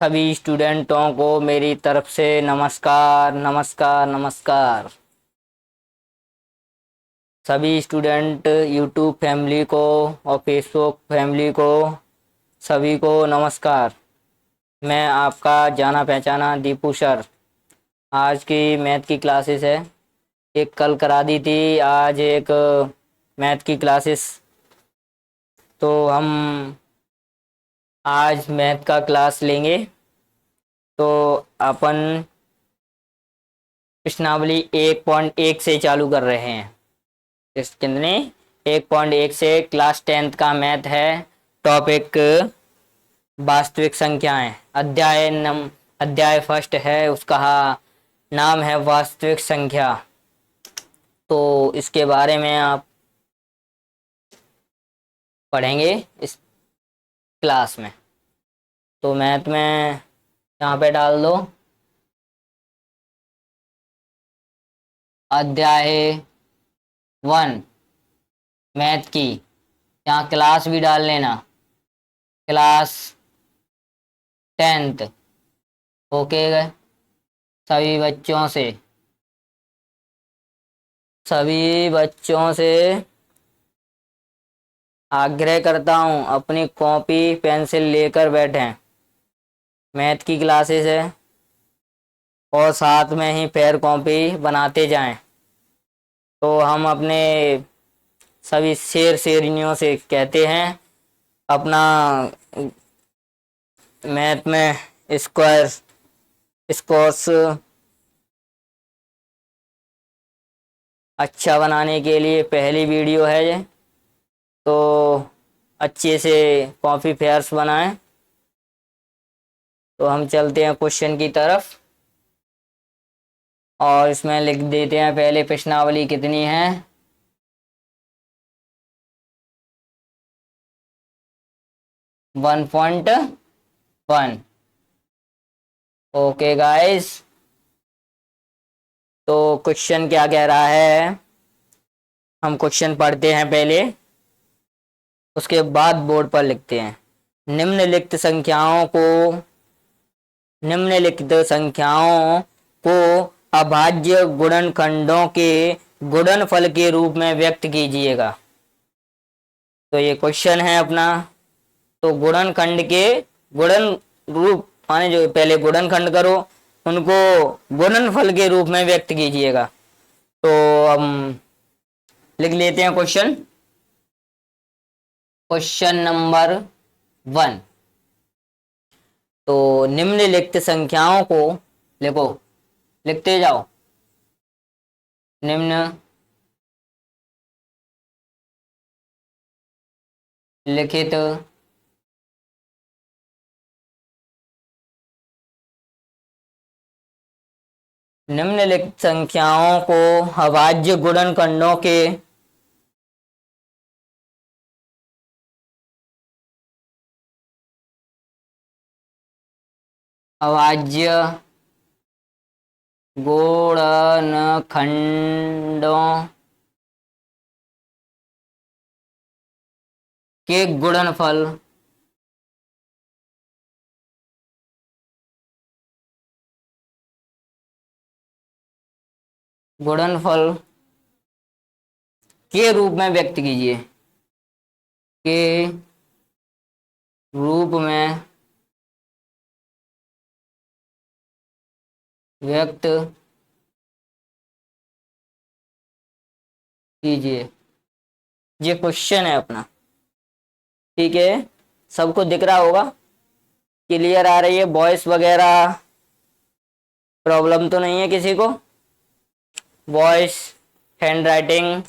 सभी स्टूडेंटों को मेरी तरफ से नमस्कार नमस्कार नमस्कार। सभी स्टूडेंट यूट्यूब फैमिली को और फेसबुक फैमिली को सभी को नमस्कार। मैं आपका जाना पहचाना दीपू सर। आज की मैथ की क्लासेस है। एक कल करा दी थी, आज एक मैथ की क्लासेस। तो हम आज मैथ का क्लास लेंगे। तो अपन प्रश्नावली 1.1 से चालू कर रहे हैं। इस कितने 1.1 से क्लास 10th का मैथ है। टॉपिक वास्तविक संख्याएं। अध्याय फर्स्ट है, उसका नाम है वास्तविक संख्या। तो इसके बारे में आप पढ़ेंगे इस क्लास में। तो मैथ में यहाँ पे डाल दो अध्याय 1 मैथ की। यहाँ क्लास भी डाल लेना, क्लास 10th। ओके गए। सभी बच्चों से आग्रह करता हूँ अपनी कॉपी पेंसिल लेकर बैठें। मैथ की क्लासेस है और साथ में ही फेयर कॉपी बनाते जाएं। तो हम अपने सभी शेरनियों से कहते हैं अपना मैथ में स्क्वायर स्कोर्स अच्छा बनाने के लिए पहली वीडियो है ये। तो अच्छे से कॉपी फेयर्स बनाएं। तो हम चलते हैं क्वेश्चन की तरफ और इसमें लिख देते हैं पहले प्रश्नावली कितनी है। 1.1। Okay guys. तो क्वेश्चन क्या कह रहा है, हम क्वेश्चन पढ़ते हैं पहले, उसके बाद बोर्ड पर लिखते हैं। निम्नलिखित संख्याओं को अभाज्य गुणनखंडों के गुणनफल के रूप में व्यक्त कीजिएगा। तो ये क्वेश्चन है अपना। तो गुणनखंड के गुणन रूप माने जो पहले गुणनखंड करो उनको गुणनफल के रूप में व्यक्त कीजिएगा। तो हम लिख लेते हैं क्वेश्चन नंबर 1। तो निम्नलिखित संख्याओं को लिखो, लिखते जाओ। निम्नलिखित संख्याओं को अभाज्य गुणनखंडों के अभाज्य गुणनखंडों के गुणनफल के रूप में व्यक्त कीजिए। के रूप में व्यक्त कीजिए। ये क्वेश्चन है अपना। ठीक है, सबको दिख रहा होगा, क्लियर आ रही है, वॉइस वगैरह प्रॉब्लम तो नहीं है किसी को? वॉइस हैंड राइटिंग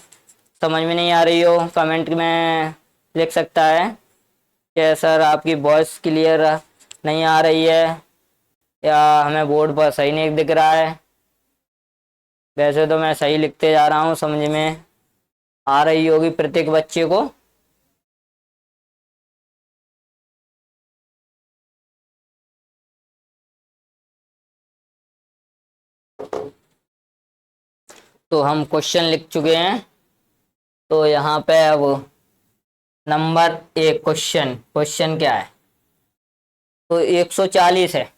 समझ में नहीं आ रही हो कमेंट में लिख सकता है कि सर आपकी वॉइस क्लियर नहीं आ रही है या हमें बोर्ड पर सही नहीं दिख रहा है। वैसे तो मैं सही लिखते जा रहा हूँ, समझ में आ रही होगी प्रत्येक बच्चे को। तो हम क्वेश्चन लिख चुके हैं। तो यहाँ पे अब नंबर 1 क्वेश्चन क्या है? तो 140 है,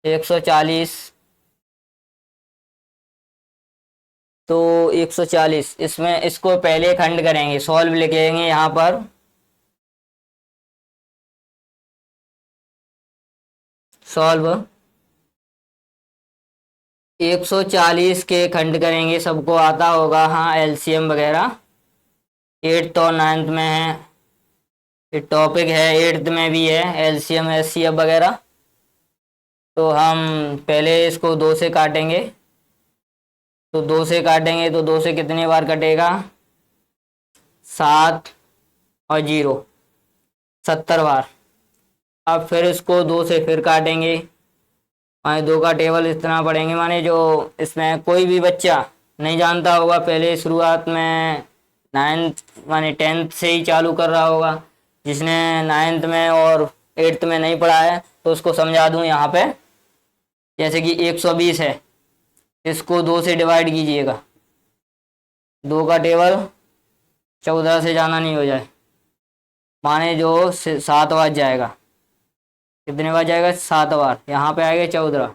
140। तो 140 इसमें इसको पहले खंड करेंगे, सॉल्व लिखेंगे यहाँ पर। सॉल्व 140 के खंड करेंगे, सबको आता होगा हाँ एलसीएम वगैरह, 8th और 9th में है ये टॉपिक है, 8th में भी है एलसीएम एचसीएफ वगैरह। तो हम पहले इसको 2 से काटेंगे, तो 2 से काटेंगे तो 2 से कितने बार कटेगा, 7 और 0, 70 बार। अब फिर इसको 2 से फिर काटेंगे, माने 2 का टेबल इतना पढ़ेंगे, माने जो इसमें कोई भी बच्चा नहीं जानता होगा, पहले शुरुआत में 9th माने 10th से ही चालू कर रहा होगा, जिसने 9th में और 8th में नहीं पढ़ा है तो उसको समझा दूं यहाँ पे। जैसे कि 120 है, इसको 2 से डिवाइड कीजिएगा, 2 का टेबल 14 से जाना नहीं हो जाए, माने जो 7 बार जाएगा, कितने बार जाएगा, 7 बार। यहाँ पे आएगा 14,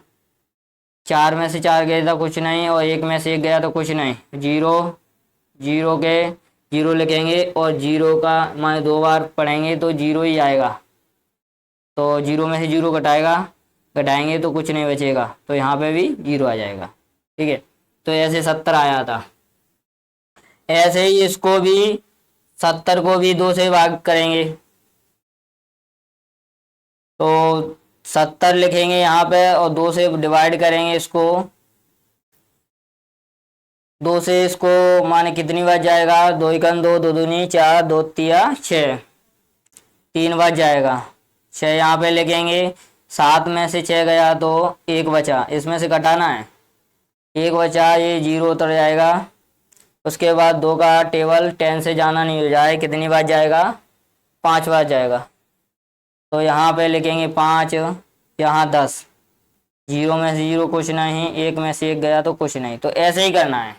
4 में से 4 गया था कुछ नहीं, और 1 में से 1 गया तो कुछ नहीं, 0 0 के 0 लिखेंगे, और 0 का माने 2 बार पढ़ेंगे तो 0 ही आएगा, तो 0 में से 0 घटाएंगे तो कुछ नहीं बचेगा, तो यहाँ पे भी 0 आ जाएगा। ठीक है, तो ऐसे 70 आया था। ऐसे ही इसको भी 70 को भी 2 से भाग करेंगे, तो 70 लिखेंगे यहाँ पे और 2 से डिवाइड करेंगे इसको, 2 से इसको माने कितनी बार जाएगा, 2 एकम 2, 2 दूनी 4, 2 तिया 6, 3 बार जाएगा, 6 यहाँ पे लिखेंगे। 7 में से 6 गया तो 1 बचा, इसमें से घटाना है, 1 बचा, ये 0 उतर जाएगा। उसके बाद 2 का टेबल 10 से जाना नहीं हो जाए, कितनी बार जाएगा, 5 बार जाएगा, तो यहाँ पे लिखेंगे 5, यहाँ 10, 0 में से 0 कुछ नहीं, 1 में से 1 गया तो कुछ नहीं, तो ऐसे ही करना है।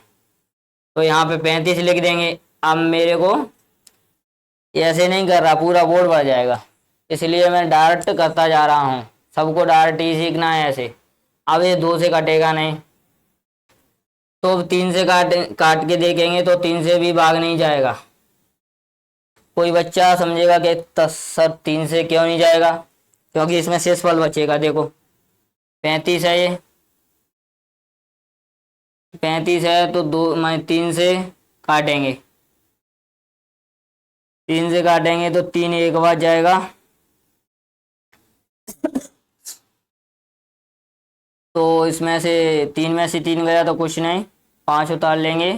तो यहाँ पे 35 लिख देंगे। अब मेरे को ऐसे नहीं कर रहा, पूरा बोर्ड भर जाएगा, इसलिए मैं डायरेक्ट करता जा रहा हूँ, सबको डायरेक्ट ही सीखना है ऐसे। अब ये 2 से कटेगा नहीं, तो 3 से काट के देखेंगे तो 3 से भी भाग नहीं जाएगा। कोई बच्चा समझेगा कि सर 3 से क्यों नहीं जाएगा, क्योंकि इसमें शेषफल बचेगा। देखो 35 है, ये 35 है तो 2 मैं 3 से काटेंगे, 3 से काटेंगे तो 3 एक बार जाएगा, तो इसमें से 3 में से 3 गया तो कुछ नहीं, 5 उतार लेंगे,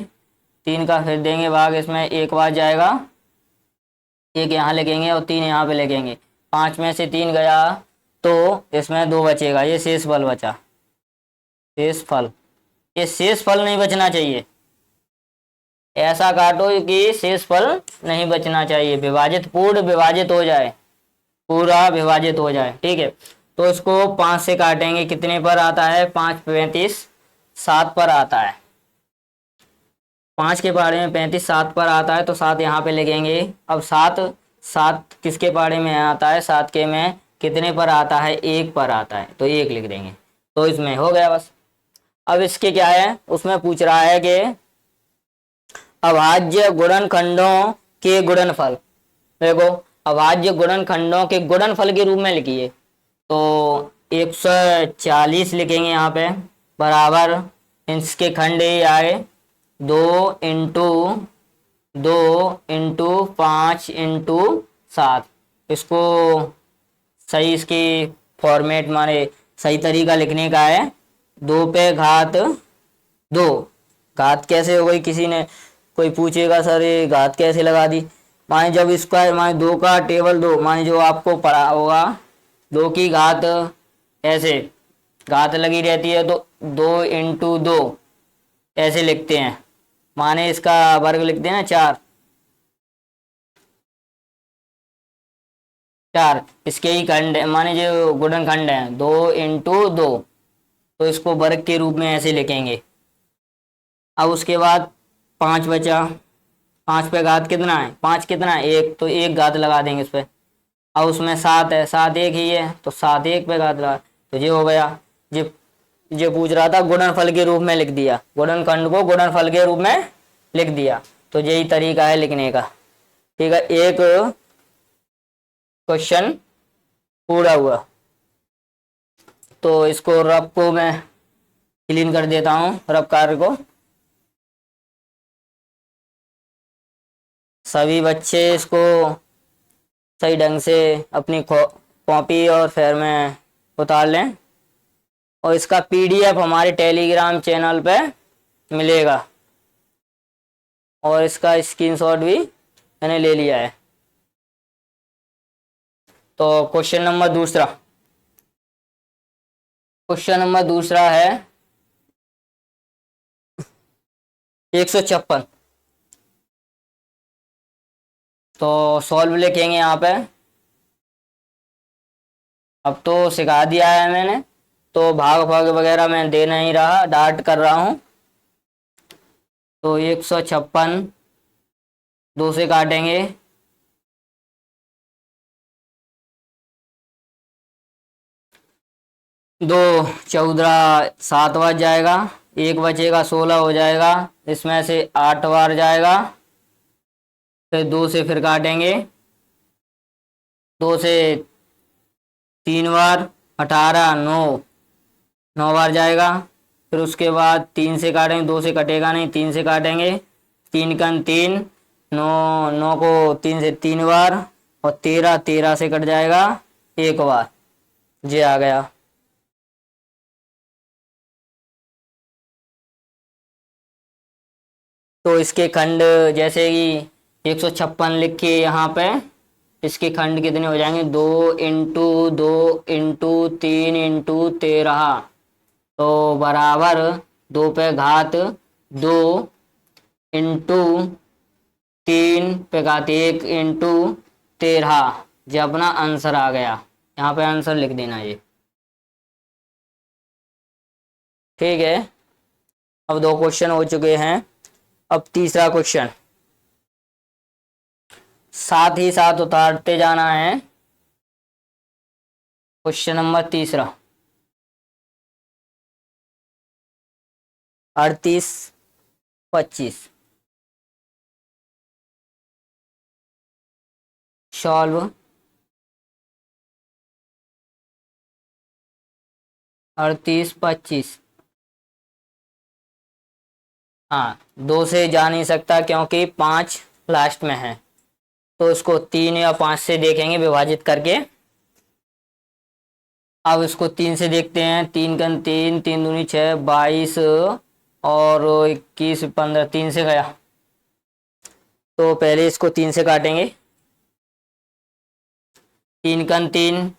3 का फिर देंगे भाग, इसमें 1 बार जाएगा, 1 यहाँ लिखेंगे और 3 यहाँ पे लिखेंगे, 5 में से 3 गया तो इसमें 2 बचेगा, ये शेष फल बचा, शेष फल। ये शेष फल नहीं बचना चाहिए, ऐसा काटो कि शेष फल नहीं बचना चाहिए, विभाजित पूर्ण विभाजित हो जाए, पूरा विभाजित हो जाए। ठीक है, तो इसको 5 से काटेंगे, कितने पर आता है, 5 35 7 पर आता है, 5 के पहाड़े में 35 7 पर आता है, तो 7 यहाँ पे लिखेंगे। अब 7 किसके पहाड़े में आता है, 7 के में कितने पर आता है, 1 पर आता है, तो 1 लिख देंगे, तो इसमें हो गया बस। अब इसके क्या है, उसमें पूछ रहा है कि अभाज्य गुणनखंडों के गुणनफल। देखो अभाज्य गुणनखंडों के गुणनफल के रूप में लिखिए, तो 140 लिखेंगे यहाँ पे, बराबर इसके खंड ये आए 2 इंटू 2 इंटू 5 इंटू 7। इसको सही इसकी फॉर्मेट माने सही तरीका लिखने का है, 2 पे घात 2, घात कैसे हो गई, किसी ने कोई पूछेगा सर ये घात कैसे लगा दी, माने जब इसका माने 2 का टेबल 2, माने जो आपको पढ़ा होगा 2 की घात ऐसे घात लगी रहती है, तो 2 इंटू 2 ऐसे लिखते हैं, माने इसका वर्ग लिखते हैं ना 4, इसके ही खंड माने जो गुणनखंड है 2 इंटू 2, तो इसको वर्ग के रूप में ऐसे लिखेंगे। अब उसके बाद 5 बचा, 5 पे घात कितना है, 5 कितना है 1, तो 1 घात लगा देंगे इस पर, अब उसमें 7 है, 7 एक ही है तो 7 एक पे घात लगा, तो ये हो गया। ये ये पूछ रहा था गुणनफल के रूप में लिख दिया, गुणनखंड को गुणनफल के रूप में लिख दिया, तो यही तरीका है लिखने का। ठीक है, एक क्वेश्चन पूरा हुआ। तो इसको रब को मैं क्लीन कर देता हूँ, रब कार्य को। सभी बच्चे इसको सही ढंग से अपनी कॉपी और फेर में उतार लें, और इसका पीडीएफ हमारे टेलीग्राम चैनल पे मिलेगा, और इसका स्क्रीनशॉट भी मैंने ले लिया है। तो क्वेश्चन नंबर दूसरा, क्वेश्चन नंबर दूसरा है 156। तो सॉल्व लिखेंगे यहाँ पे। अब तो सिखा दिया है मैंने, तो भाग भाग वगैरह मैं दे नहीं रहा, डार्ट कर रहा हूँ। तो 156 2 से काटेंगे, 2 14 7 बार जाएगा, एक बचेगा 16 हो जाएगा, इसमें से 8 बार जाएगा, फिर 2 से फिर काटेंगे, 2 से 3 बार 18 9 बार जाएगा, फिर उसके बाद 3 से काटेंगे, 2 से कटेगा नहीं, 3 से काटेंगे, 3 कन 3 9 9 को 3 से 3 बार, और 13 से कट जाएगा एक बार, ये आ गया। तो इसके खंड जैसे कि 156 लिख के यहाँ पे इसके खंड कितने हो जाएंगे, 2 × 2 × 3 × 13, तो बराबर 2 पे घात 2 इंटू 3 पे घात 1 इंटू 13, ये अपना आंसर आ गया। यहाँ पे आंसर लिख देना ये। ठीक है, अब 2 क्वेश्चन हो चुके हैं, अब तीसरा क्वेश्चन साथ ही साथ उतारते जाना है। क्वेश्चन नंबर तीसरा 38 25 सॉल्व 38 25। हाँ, 2 से जा नहीं सकता क्योंकि 5 लास्ट में है, तो इसको 3 या 5 से देखेंगे विभाजित करके। अब इसको 3 से देखते हैं, 3 कन 3 3 दूनी 6 22 और 21 15, 3 से गया, तो पहले इसको 3 से काटेंगे, 3 कन 3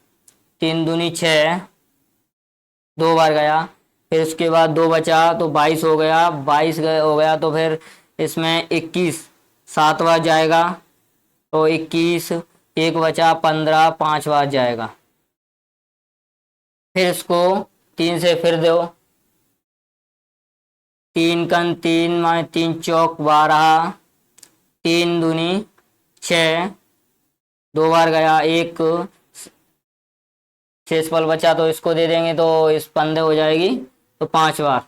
3 दूनी 6 2 बार गया, फिर उसके बाद 2 बचा तो 22 हो गया, 22 हो गया, तो फिर इसमें 21 7 बार जाएगा, तो 21 एक बचा 15 5 बार जाएगा, फिर इसको 3 से फिर दो, 3 कन 3 माने 3 चौक 12 3 दूनी 6 2 बार गया, एक शेषफल बचा तो इसको दे देंगे, तो इस 15 हो जाएगी, तो 5 बार।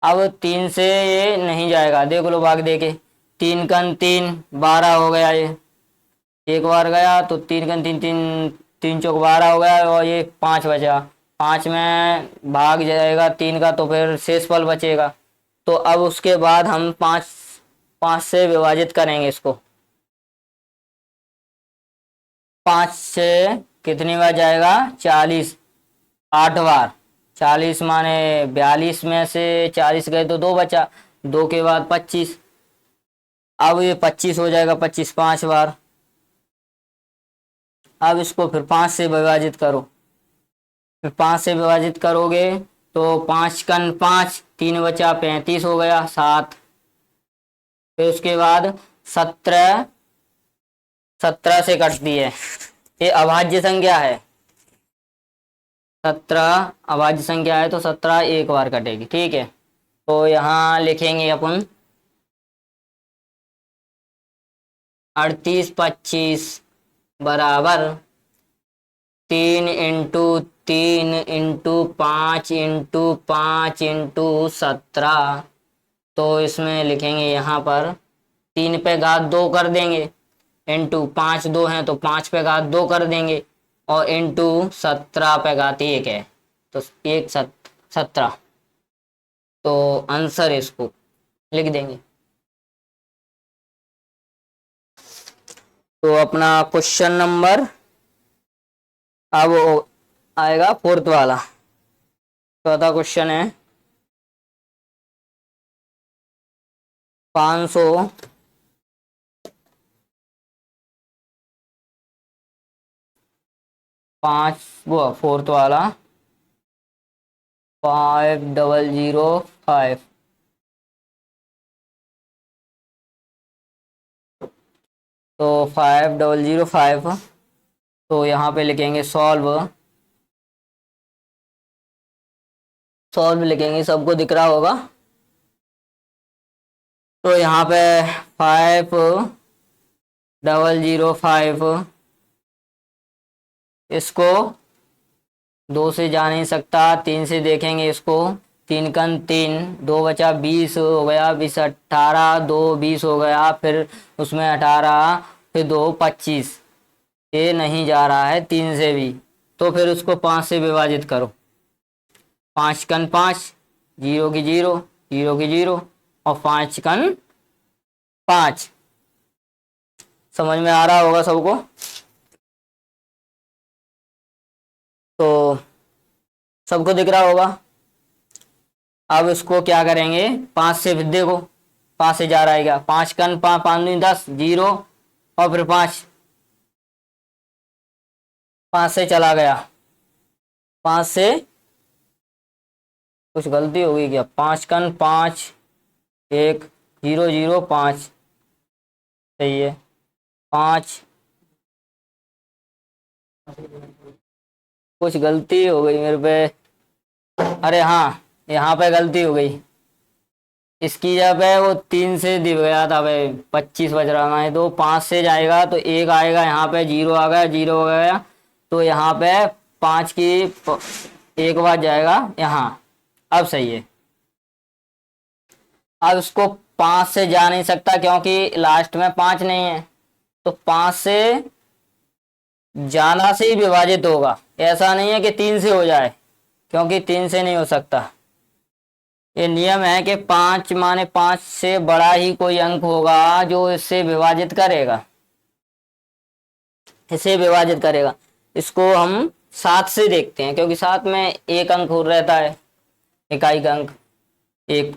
अब 3 से ये नहीं जाएगा, देख लो भाग देके, 3 कन 3 12 हो गया, ये एक बार गया, तो 3 कन 3 3 3 चौक 12 हो गया, और ये 5 बचा, 5 में भाग जाएगा 3 का, तो फिर शेषफल बचेगा। तो अब उसके बाद हम 5 से विभाजित करेंगे इसको, 5 से कितनी बार जाएगा 40 8 बार, 40 माने 42 में से 40 गए तो 2 बचा, 2 के बाद 25, अब ये 25 हो जाएगा, 25 5 बार। अब इसको फिर 5 से विभाजित करो, फिर 5 से विभाजित करोगे तो 5 कन 5 3 बचा 35 हो गया 7, फिर उसके बाद 17 17 से कटती है, ये अभाज्य संख्या है, 17 अभाज्य संख्या है, तो 17 एक बार कटेगी। ठीक है, तो यहाँ लिखेंगे अपन 38 25 बराबर 3 × 3 × 5 × 5 × 17। तो इसमें लिखेंगे यहाँ पर 3 पे घात 2 कर देंगे, इंटू 5 2 हैं तो 5 पे घात 2 कर देंगे, और इंटू 17 पे घात 1 है तो 17। तो आंसर इसको लिख देंगे। तो अपना क्वेश्चन नंबर अब आएगा फोर्थ वाला। चौथा क्वेश्चन है 500 5 वो फोर्थ वाला 5005। तो 5005, तो यहाँ पे लिखेंगे सॉल्व लिखेंगे, सबको दिख रहा होगा। तो यहाँ पे 5005 इसको 2 से जा नहीं सकता, 3 से देखेंगे इसको। 3 कन 3, 2 बचा 20 हो गया, 20 18, 2 20 हो गया, फिर उसमें 18, फिर 2 25। ये नहीं जा रहा है 3 से भी, तो फिर उसको 5 से विभाजित करो। 5 कन 5, 0 की 0, 0 की 0, और 5 कन 5। समझ में आ रहा होगा सबको। तो सबको दिख रहा होगा। अब इसको क्या करेंगे, 5 से देखो, 5 से जा रहा है क्या, 5 कन 5, 5 दूनी 10, 0, और फिर 5 से चला गया। 5 से कुछ गलती हो गई क्या, 5 कन 5, 1 0 0 5, सही है। 5 कुछ गलती हो गई मेरे पे, अरे हाँ यहाँ पे गलती हो गई। इसकी जब है वो 3 से दिख गया था भाई, 25 बज रहा है, तो 5 से जाएगा तो 1 आएगा, यहाँ पे 0 आ गया, 0 हो गया, तो यहाँ पे 5 की 1 बार जाएगा यहाँ। अब सही है। अब इसको 5 से जा नहीं सकता क्योंकि लास्ट में 5 नहीं है, तो 5 से जाना से ही विभाजित होगा, ऐसा नहीं है कि 3 से हो जाए, क्योंकि 3 से नहीं हो सकता। ये नियम है कि 5 माने 5 से बड़ा ही कोई अंक होगा जो इससे विभाजित करेगा, इसे विभाजित करेगा। इसको हम 7 से देखते हैं, क्योंकि 7 में एक अंक और रहता है, इकाई का अंक 1,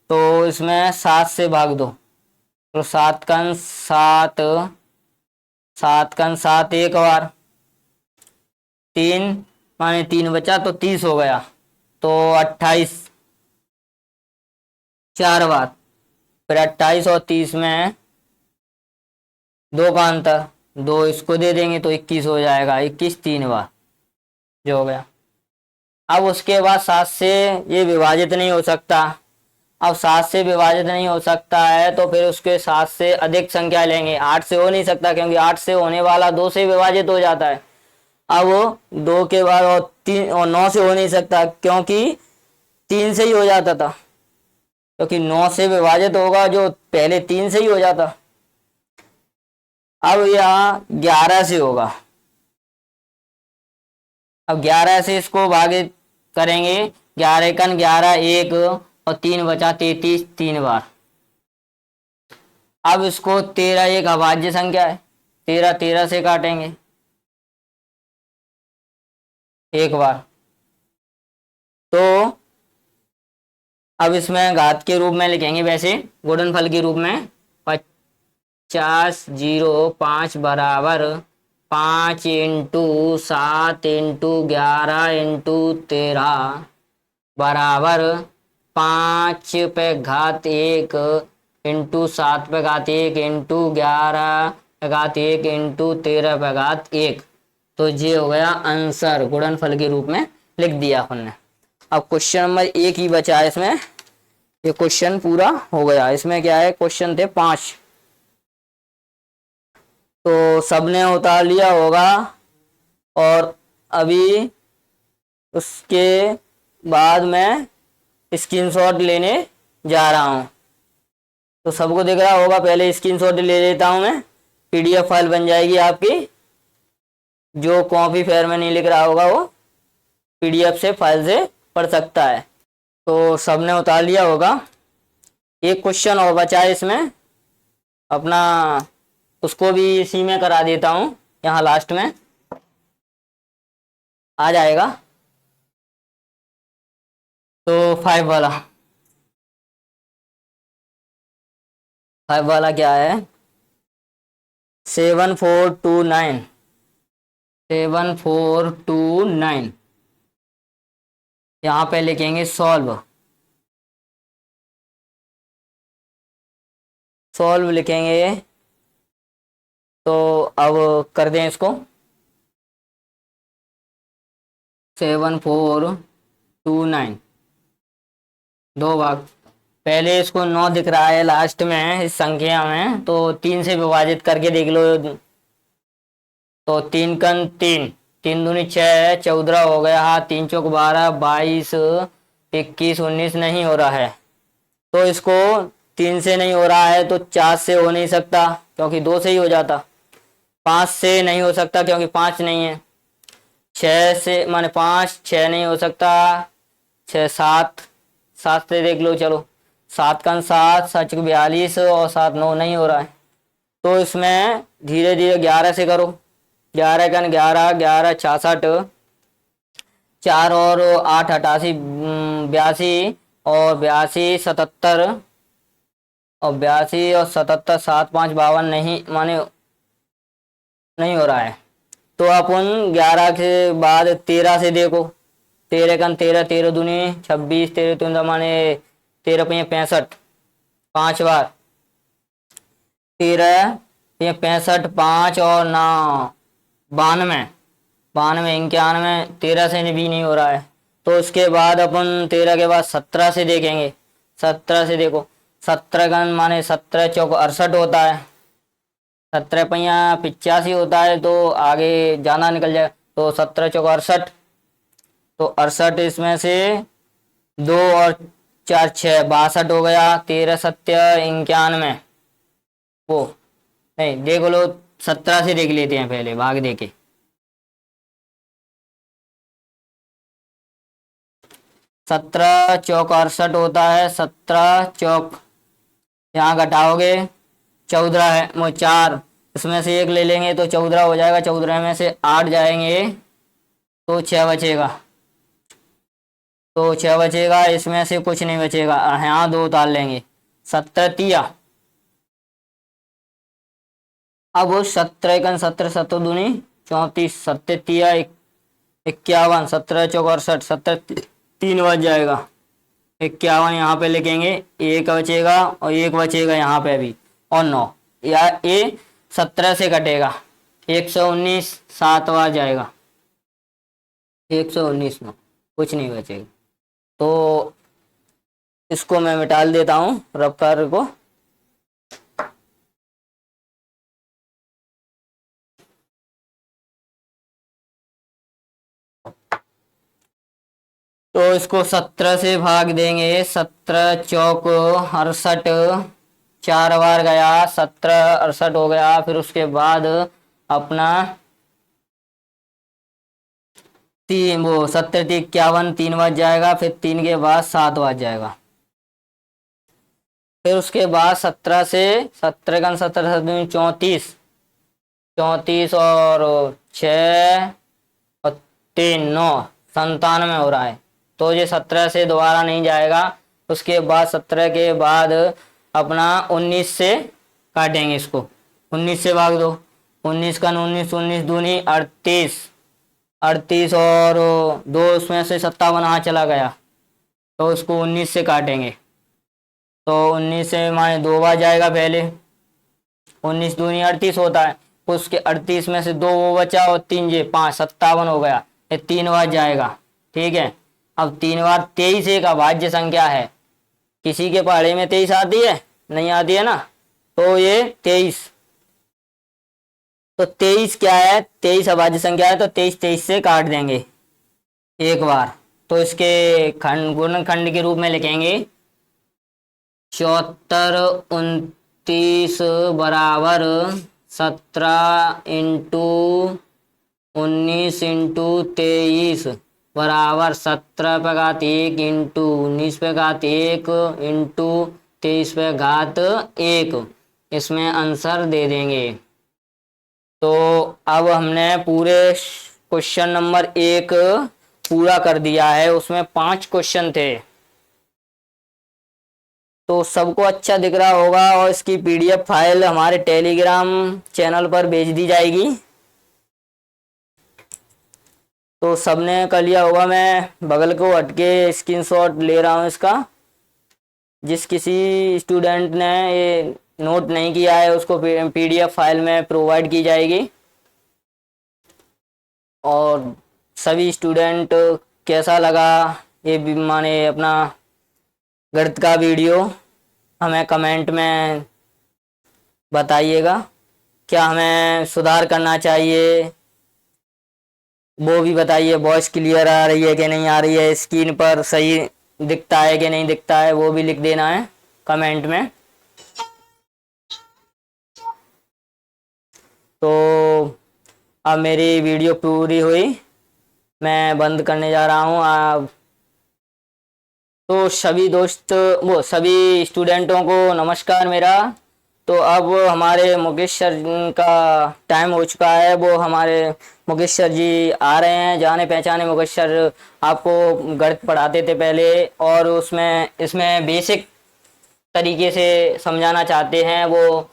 तो इसमें 7 से भाग दो, तो 7 कन 7, 7 कन 7 एक बार, 3 माने 3 बचा तो 30 हो गया, तो 28 4 बार, फिर 28 और 30 में 2 का अंतर, 2 इसको दे देंगे तो 21 हो जाएगा, 21 3 बार जो हो गया। अब उसके बाद 7 से ये विभाजित नहीं हो सकता। अब 7 से विभाजित नहीं हो सकता है तो फिर उसके 7 से अधिक संख्या लेंगे। 8 से हो नहीं सकता क्योंकि 8 से होने वाला 2 से विभाजित हो जाता है। अब 2 के बाद और 3 और 9 से हो नहीं सकता क्योंकि 3 से ही हो जाता था, क्योंकि 9 से विभाजित होगा जो पहले 3 से ही हो जाता। अब यहाँ 11 से होगा। अब 11 से इसको भागित करेंगे, 11 कन 11 1, और 3 बचा 33 3 बार। अब इसको 13 एक अभाज्य संख्या है, 13 13 से काटेंगे एक बार, तो अब इसमें घात के रूप में लिखेंगे, वैसे गुणनफल के रूप में 50 0 5 बराबर 5 × 7 × 11 × 13 बराबर 5 पे घात 1 × 7 पे घात 1 × 11 पे घात 1 × 13 पे घात 1। तो ये हो गया आंसर, गुणनफल के रूप में लिख दिया अपन ने। अब क्वेश्चन नंबर 1 ही बचा है इसमें, ये क्वेश्चन पूरा हो गया। इसमें क्या है, क्वेश्चन थे 5। तो सबने उतार लिया होगा, और अभी उसके बाद मैं स्क्रीनशॉट लेने जा रहा हूँ। तो सबको दिख रहा होगा, पहले स्क्रीनशॉट ले लेता हूँ मैं, पीडीएफ फाइल बन जाएगी आपकी। जो कॉपी फेयर में नहीं लिख रहा होगा वो पीडीएफ से फाइल से पढ़ सकता है। तो सबने उतार लिया होगा। एक क्वेश्चन और बचा है इसमें अपना, उसको भी इसी में करा देता हूँ, यहाँ लास्ट में आ जाएगा। तो 5 वाला क्या है? 7429, 7429 यहाँ पे लिखेंगे सॉल्व, सॉल्व लिखेंगे। तो अब कर दें इसको, 7429 दो भाग। पहले इसको 9 दिख रहा है लास्ट में इस संख्या में, तो 3 से विभाजित करके देख लो। तो 3 कन 3, 3 दूनी 6, 14 हो गया। हाँ, 3 चौक 12, 22, 21, 19 नहीं हो रहा है। तो इसको 3 से नहीं हो रहा है तो 4 से हो नहीं सकता क्योंकि 2 से ही हो जाता। 5 से नहीं हो सकता क्योंकि 5 नहीं है। 6 से माने 5, 6 नहीं हो सकता। 6, 7, 7 से देख लो, चलो 7 कन 7, 7 चौक 42 और 7 9 नहीं हो रहा है। तो इसमें धीरे धीरे 11 से करो। 11 कन 11, 11 66, 4 और 8 88, 82 और 82 77 और 82 और 77, 7 5 52 नहीं माने नहीं हो रहा है। तो अपन 11 के बाद 13 से देखो। 13 कन 13, 13 दूनी 26, 13 दूनी माने 13 पे 65, 5 बार 13 ये 65, 5 और 9 92, 92 91, 13 से भी नहीं हो रहा है। तो उसके बाद अपन 13 के बाद 17 से देखेंगे। 17 से देखो, 17 गन माने 17 चौक 68 होता है, 17 पहिया 85 होता है। तो आगे जाना निकल जाए। तो 17 चौक 68, तो 68 इसमें से 2 और 4 6 62 हो गया। 13 सत्य 91, वो नहीं देख लो। 17 से देख लेते हैं पहले भाग देके। 17 चौक 68 होता है। 17 चौक यहाँ घटाओगे 14 है, वो 4 इसमें से 1 ले लेंगे तो 14 हो जाएगा। 14 में से 8 जाएंगे तो 6 बचेगा। तो 6 बचेगा, इसमें से कुछ नहीं बचेगा। यहाँ 2 उतार लेंगे। 17 तिया, अब वो 17 कन 17, 17 दूनी 34, 17 तिया 51, 17 चौक 68, 17 3 बच जाएगा। 51 यहाँ पे लिखेंगे, 1 बचेगा और 1 बचेगा यहाँ पे भी, और 9 या ये 17 से कटेगा। 119 7 बार जाएगा। 119 9 कुछ नहीं बचेगा। तो इसको मैं मिटा देता हूँ रफ कार्य को। तो इसको 17 से भाग देंगे। 17 चौक 68, 4 बार गया, 17 68 हो गया। फिर उसके बाद अपना 3 वो 70 51 3 बच जाएगा। फिर 3 के बाद 7 बच जाएगा। फिर उसके बाद 17 से 17 का 17 34, 34 और 6 और 3 9 97 हो रहा है। तो ये 17 से दोबारा नहीं जाएगा। उसके बाद 17 के बाद अपना 19 से काटेंगे इसको। 19 से भाग दो। 19 का 19, 19 दूनी 38, 38 और 2 उसमें से 57 यहाँ चला गया। तो उसको 19 से काटेंगे। तो 19 से माने 2 बार जाएगा पहले। 19 दूनी 38 होता है। उसके 38 में से 2 वो बचा और 3 ये 5 57 हो गया। ये 3 बार जाएगा। ठीक है, अब 3 बार 23 एक अभाज्य संख्या है। किसी के पहाड़े में 23 आती है? नहीं आती है ना। तो ये 23 तो 23 क्या है, 23 अभाज्य संख्या है, तो 23 23 से काट देंगे एक बार। तो इसके खंड गुणनखंड के रूप में लिखेंगे 74 29 बराबर 17 इंटू 19 इंटू 23 बराबर 17 पे घात 1 इंटू 19 पे घात 1 इंटू 23 पे घात 1। इसमें आंसर दे देंगे। तो अब हमने पूरे क्वेश्चन नंबर 1 पूरा कर दिया है। उसमें 5 क्वेश्चन थे। तो सबको अच्छा दिख रहा होगा और इसकी पीडीएफ फाइल हमारे टेलीग्राम चैनल पर भेज दी जाएगी। तो सबने कर लिया होगा। मैं बगल को हटके स्क्रीनशॉट ले रहा हूँ इसका। जिस किसी स्टूडेंट ने ये नोट नहीं किया है उसको पीडीएफ फाइल में प्रोवाइड की जाएगी। और सभी स्टूडेंट कैसा लगा ये भी माने अपना गणित का वीडियो हमें कमेंट में बताइएगा। क्या हमें सुधार करना चाहिए वो भी बताइए। वॉइस क्लियर आ रही है कि नहीं आ रही है, स्क्रीन पर सही दिखता है कि नहीं दिखता है, वो भी लिख देना है कमेंट में। तो अब मेरी वीडियो पूरी हुई, मैं बंद करने जा रहा हूँ। आप तो सभी दोस्त वो सभी स्टूडेंटों को नमस्कार मेरा। तो अब हमारे मुकेश सर का टाइम हो चुका है। वो हमारे मुकेश सर जी आ रहे हैं। जाने पहचाने मुकेश सर आपको गणित पढ़ाते थे पहले, और उसमें इसमें बेसिक तरीके से समझाना चाहते हैं। वो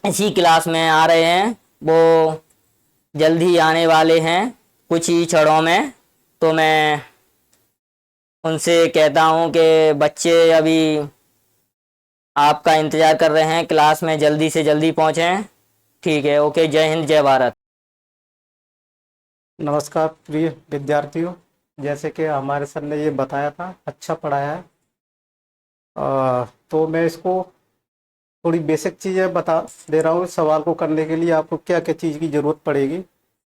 इसी क्लास में आ रहे हैं। वो जल्दी आने वाले हैं कुछ ही क्षणों में। तो मैं उनसे कहता हूँ कि बच्चे अभी आपका इंतज़ार कर रहे हैं क्लास में, जल्दी से जल्दी पहुँचें। ठीक है, ओके। जय हिंद, जय भारत। नमस्कार प्रिय विद्यार्थियों, जैसे कि हमारे सर ने ये बताया था, अच्छा पढ़ाया है। तो मैं इसको थोड़ी बेसिक चीज़ें बता दे रहा हूँ। इस सवाल को करने के लिए आपको क्या क्या चीज़ की ज़रूरत पड़ेगी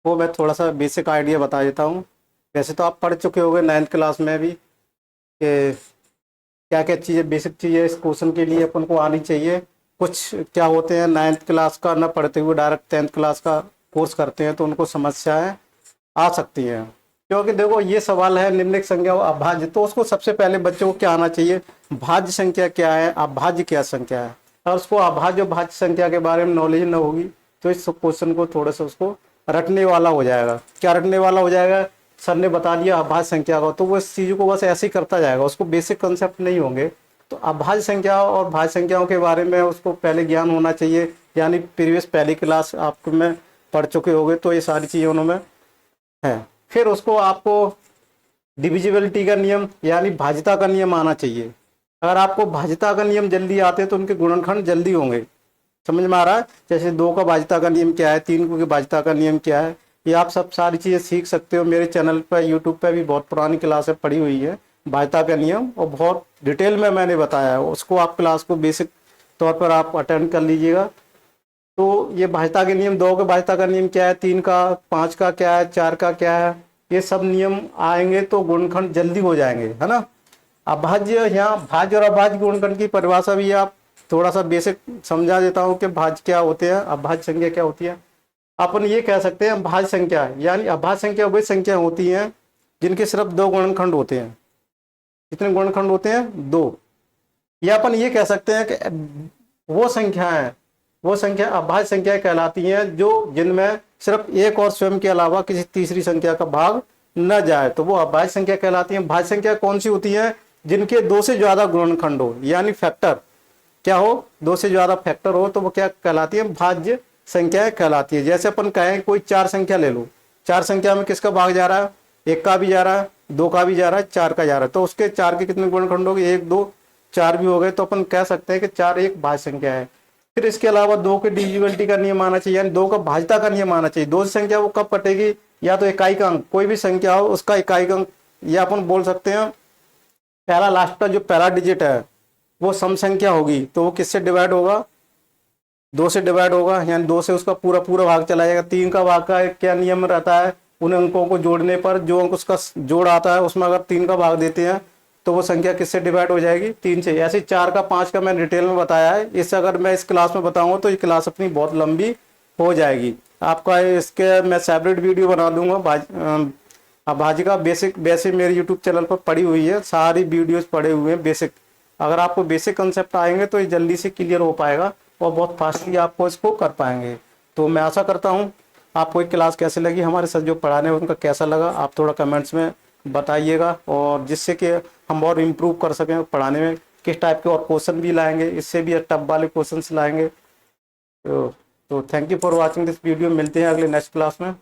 वो मैं थोड़ा सा बेसिक आइडिया बता देता हूँ। वैसे तो आप पढ़ चुके होंगे 9th क्लास में भी कि क्या क्या चीज़ें बेसिक चीज़ें इस क्वेश्चन के लिए अपन को आनी चाहिए। कुछ क्या होते हैं 9th क्लास का न पढ़ते हुए डायरेक्ट 10th क्लास का कोर्स करते हैं, तो उनको समस्याएं आ सकती हैं। क्योंकि देखो ये सवाल है निम्नलिखित संख्या अभाज्य, तो उसको सबसे पहले बच्चों को क्या आना चाहिए, भाज्य संख्या क्या है, अभाज्य क्या संख्या है। और उसको अभाज्य और भाज्य संख्या के बारे में नॉलेज न होगी तो इस क्वेश्चन को थोड़ा सा उसको रटने वाला हो जाएगा। क्या रटने वाला हो जाएगा, सर ने बता दिया अभाज्य संख्या का, तो वो इस चीज़ को बस ऐसे ही करता जाएगा, उसको बेसिक कंसेप्ट नहीं होंगे। तो अभाज्य संख्या और भाज्य संख्याओं के बारे में उसको पहले ज्ञान होना चाहिए। यानी प्रीवियस पहली क्लास आपको में पढ़ चुके होंगे, तो ये सारी चीज़ें उन्होंने है। फिर उसको आपको डिविजिबिलिटी का नियम यानी भाज्यता का नियम आना चाहिए। अगर आपको भाज्यता का नियम जल्दी आते हैं तो उनके गुणनखंड जल्दी होंगे। समझ में आ रहा है? जैसे 2 का भाज्यता का नियम क्या है, 3 की भाज्यता का नियम क्या है, ये आप सब सारी चीज़ें सीख सकते हो। मेरे चैनल पर यूट्यूब पर भी बहुत पुरानी क्लासें पड़ी हुई है भाज्यता का नियम, और बहुत डिटेल में मैंने बताया है। उसको आप क्लास को बेसिक तौर पर आप अटेंड कर लीजिएगा। तो ये भाज्यता के नियम, 2 के भाज्यता का नियम क्या है, 3 का, 5 का क्या है, 4 का क्या है, ये सब नियम आएंगे तो गुणनखंड जल्दी हो जाएंगे, है ना। अभाज्य, यहाँ भाज्य और अभाज्य गुणनखंड की परिभाषा भी आप थोड़ा सा बेसिक समझा देता हूँ कि भाज्य क्या होते हैं, अभाज्य संख्या क्या होती है। अपन ये कह सकते हैं भाज्य संख्या यानी अभाज्य संख्या वे संख्या होती हैं जिनके सिर्फ 2 गुणनखंड होते हैं। कितने गुणनखंड होते हैं? 2। या अपन ये कह सकते हैं कि वो संख्या अभाज्य संख्या कहलाती हैं जो जिनमें सिर्फ एक और स्वयं के अलावा किसी तीसरी संख्या का भाग न जाए, तो वो अभाज्य संख्या कहलाती है। भाज्य संख्या कौन सी होती है? जिनके 2 से ज्यादा गुणनखंड हो, यानी फैक्टर क्या हो, 2 से ज्यादा फैक्टर हो, तो वो क्या कहलाती है? भाज्य संख्या कहलाती है। जैसे अपन कहें कोई 4 संख्या ले लो, 4 संख्या में किसका भाग जा रहा है? 1 का भी जा रहा है, 2 का भी जा रहा है, 4 का जा रहा है, तो उसके 4 के कितने गुणनखंड हो गए? 1 2 4 भी हो गए, तो अपन कह सकते हैं कि 4 एक भाज्य संख्या है। फिर इसके अलावा 2 के डिविजिबिलिटी का नियम आना चाहिए, यानी 2 का भाज्यता का नियम आना चाहिए। 2 से संख्या वो कब कटेगी? या तो इकाई का अंक, कोई भी संख्या हो उसका इकाई का अंक, या अपन बोल सकते हैं पहला लास्ट का जो पहला डिजिट है वो सम संख्या होगी, तो वो किससे डिवाइड होगा? 2 से डिवाइड होगा, यानी 2 से उसका पूरा पूरा भाग चला जाएगा। 3 का भाग का क्या नियम रहता है, उन अंकों को जोड़ने पर जो अंक उसका जोड़ आता है उसमें अगर 3 का भाग देते हैं तो वो संख्या किससे डिवाइड हो जाएगी, 3 से। ऐसे 4 का 5 का मैंने डिटेल में बताया है। इससे अगर मैं इस क्लास में बताऊंगा तो ये क्लास अपनी बहुत लंबी हो जाएगी। आपका इसके मैं सेपरेट वीडियो बना दूंगा भाजी का बेसिक, वैसे मेरे यूट्यूब चैनल पर पड़ी हुई है, सारी वीडियोस पड़े हुए हैं बेसिक। अगर आपको बेसिक कंसेप्ट आएंगे तो ये जल्दी से क्लियर हो पाएगा और बहुत फास्टली आपको इसको कर पाएंगे। तो मैं आशा करता हूँ आपको एक क्लास कैसे लगी, हमारे साथ जो पढ़ाने उनका कैसा लगा, आप थोड़ा कमेंट्स में बताइएगा, और जिससे कि हम और इम्प्रूव कर सकें पढ़ाने में। किस टाइप के और क्वेश्चन भी लाएंगे, इससे भी टफ वाले क्वेश्चन लाएंगे। तो thank you for watching this video. मिलते हैं अगले नेक्स्ट क्लास में।